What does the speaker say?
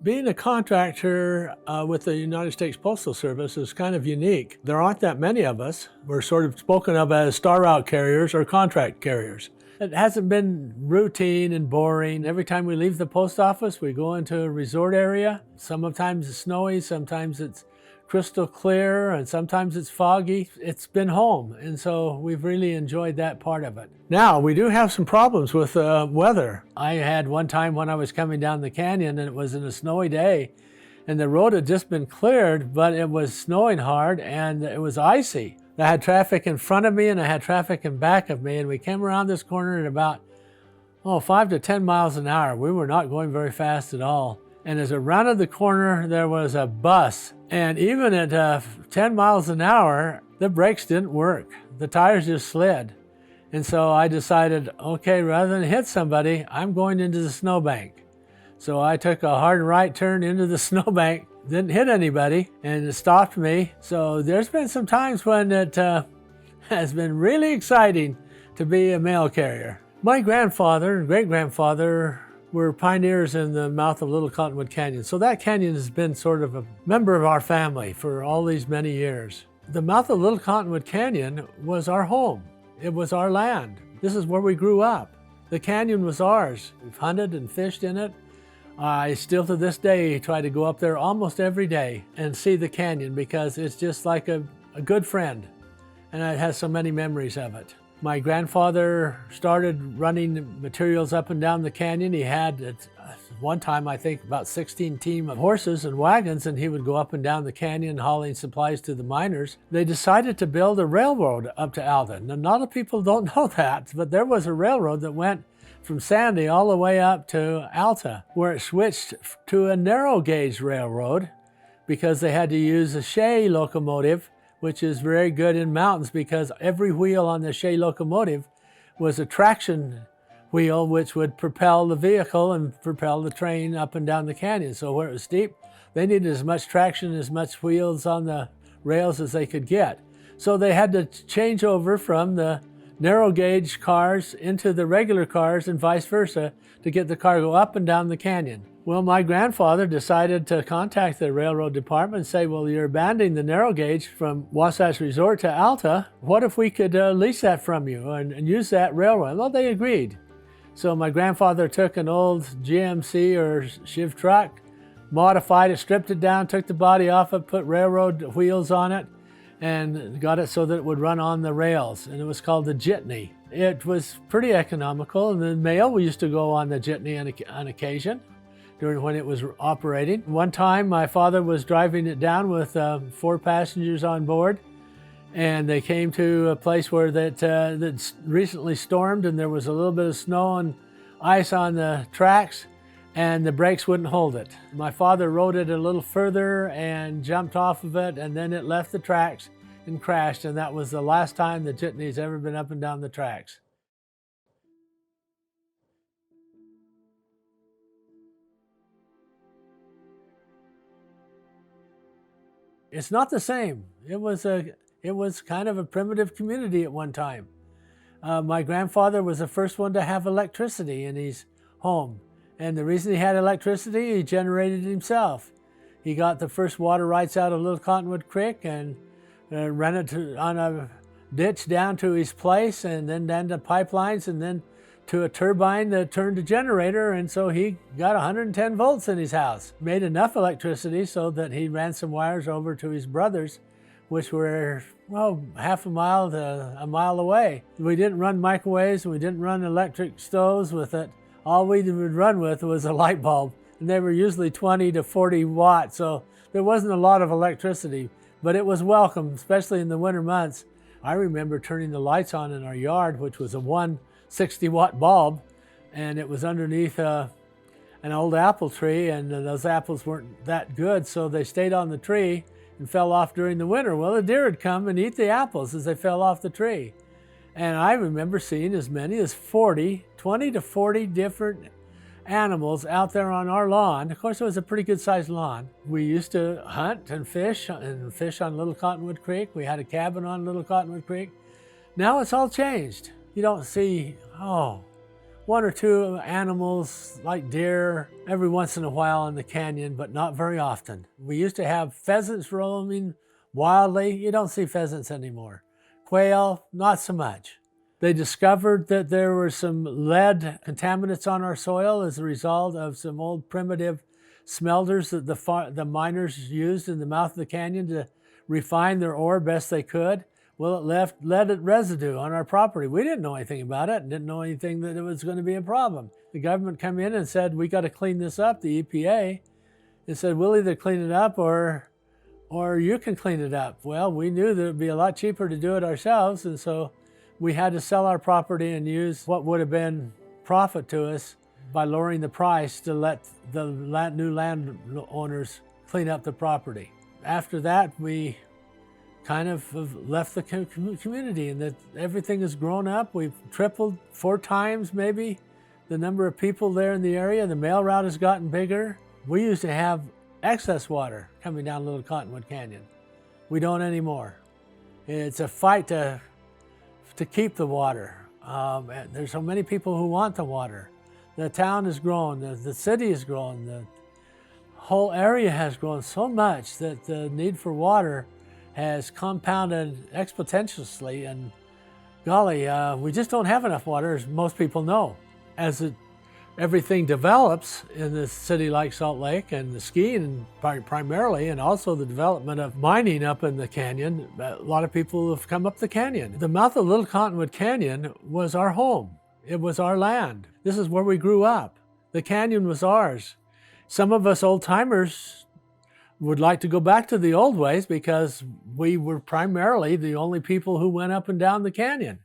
Being a contractor with the United States Postal Service is kind of unique. There aren't that many of us. We're sort of spoken of as star route carriers or contract carriers. It hasn't been routine and boring. Every time we leave the post office, we go into a resort area. Sometimes it's snowy, sometimes it's crystal clear, and sometimes it's foggy. It's been home, and so we've really enjoyed that part of it. Now, we do have some problems with weather. I had one time when I was coming down the canyon, and it was in a snowy day, and the road had just been cleared, but it was snowing hard, and it was icy. I had traffic in front of me, and I had traffic in back of me, and we came around this corner at about 5 to 10 miles an hour. We were not going very fast at all. And as it rounded the corner, there was a bus. And even at 10 miles an hour, the brakes didn't work. The tires just slid. And so I decided, okay, rather than hit somebody, I'm going into the snowbank. So I took a hard right turn into the snowbank, didn't hit anybody, and it stopped me. So there's been some times when it has been really exciting to be a mail carrier. My grandfather and great-grandfather were pioneers in the mouth of Little Cottonwood Canyon. So that canyon has been sort of a member of our family for all these many years. The mouth of Little Cottonwood Canyon was our home. It was our land. This is where we grew up. The canyon was ours. We've hunted and fished in it. I still to this day try to go up there almost every day and see the canyon because it's just like a good friend, and it has so many memories of it. My grandfather started running materials up and down the canyon. He had, at one time, I think, about 16 team of horses and wagons, and he would go up and down the canyon hauling supplies to the miners. They decided to build a railroad up to Alta. Now, a lot of people don't know that, but there was a railroad that went from Sandy all the way up to Alta, where it switched to a narrow gauge railroad because they had to use a Shay locomotive, which is very good in mountains because every wheel on the Shay locomotive was a traction wheel which would propel the vehicle and propel the train up and down the canyon. So where it was steep, they needed as much traction, as much wheels on the rails as they could get. So they had to change over from the narrow gauge cars into the regular cars and vice versa to get the cargo up and down the canyon. Well, my grandfather decided to contact the railroad department and say, well, you're abandoning the narrow gauge from Wasatch Resort to Alta. What if we could lease that from you and use that railroad? Well, they agreed. So my grandfather took an old GMC or Shiv truck, modified it, stripped it down, took the body off it, put railroad wheels on it, and got it so that it would run on the rails. And it was called the Jitney. It was pretty economical, and the mail, we used to go on the Jitney on occasion during when it was operating. One time my father was driving it down with 4 passengers on board, and they came to a place where that recently stormed, and there was a little bit of snow and ice on the tracks, and the brakes wouldn't hold it. My father rode it a little further and jumped off of it, and then it left the tracks and crashed, and that was the last time the Jitney's ever been up and down the tracks. It's not the same. It was kind of a primitive community at one time. My grandfather was the first one to have electricity in his home. And the reason he had electricity, he generated it himself. He got the first water rights out of Little Cottonwood Creek and ran it on a ditch down to his place, and then down to pipelines, and then to a turbine that turned a generator, and so he got 110 volts in his house. Made enough electricity so that he ran some wires over to his brothers, which were, well, half a mile to a mile away. We didn't run microwaves, and we didn't run electric stoves with it. All we would run with was a light bulb, and they were usually 20 to 40 watts, so there wasn't a lot of electricity, but it was welcome, especially in the winter months. I remember turning the lights on in our yard, which was a 160-watt bulb, and it was underneath a an old apple tree, and those apples weren't that good, so they stayed on the tree and fell off during the winter. Well, the deer would come and eat the apples as they fell off the tree. And I remember seeing as many as 20 to 40 different animals out there on our lawn. Of course, it was a pretty good sized lawn. We used to hunt and fish on Little Cottonwood Creek. We had a cabin on Little Cottonwood Creek. Now it's all changed. You don't see, one or two animals like deer every once in a while in the canyon, but not very often. We used to have pheasants roaming wildly. You don't see pheasants anymore. Quail, not so much. They discovered that there were some lead contaminants on our soil as a result of some old primitive smelters that the miners used in the mouth of the canyon to refine their ore best they could. Well, it left lead residue on our property. We didn't know anything about it and didn't know anything that it was going to be a problem. The government came in and said, we got to clean this up, the EPA, and said, we'll either clean it up or you can clean it up. Well, we knew that it would be a lot cheaper to do it ownselves, and so we had to sell our property and use what would have been profit to us by lowering the price to let the new landowners clean up the property. After that, we kind of left the community, and that everything has grown up. We've tripled 4 times maybe the number of people there in the area. The mail route has gotten bigger. We used to have excess water coming down Little Cottonwood Canyon. We don't anymore. It's a fight to keep the water. There's so many people who want the water. The town has grown, the city has grown, the whole area has grown so much that the need for water has compounded exponentially, and golly, we just don't have enough water, as most people know. As everything develops in the city like Salt Lake, and the skiing primarily, and also the development of mining up in the canyon, a lot of people have come up the canyon. The mouth of Little Cottonwood Canyon was our home. It was our land. This is where we grew up. The canyon was ours. Some of us old timers would like to go back to the old ways because we were primarily the only people who went up and down the canyon.